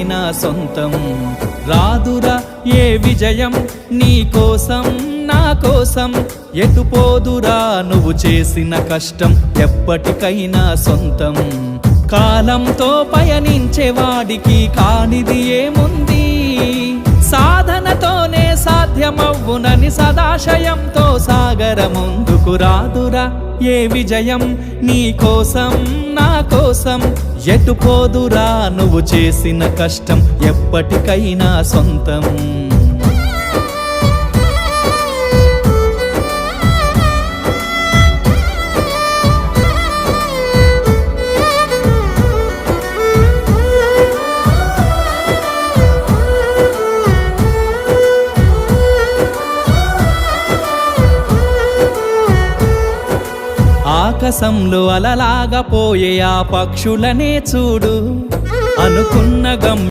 ఎప్పటికైనా సొంతం. రాదురా ఏ విజయం నీ కోసం నా కోసం, ఎటుపోదురా నువ్వు చేసిన కష్టం ఎప్పటికైనా సొంతం. కాలంతో పయనించే వాడికి కానిది ఏముంది, సాధనతోనే సాధ్యమవ్వునని సదాశయంతో సాగర ముందుకు. రాదురా ఏ విజయం నీ కోసం నా కోసం, ఎటుపోదురా నువ్వు చేసిన కష్టం ఎప్పటికైనా సొంతం. ఆకాశంలో అలలాగా పోయే ఆ పక్షులనే చూడు, అనుకున్న గమ్యం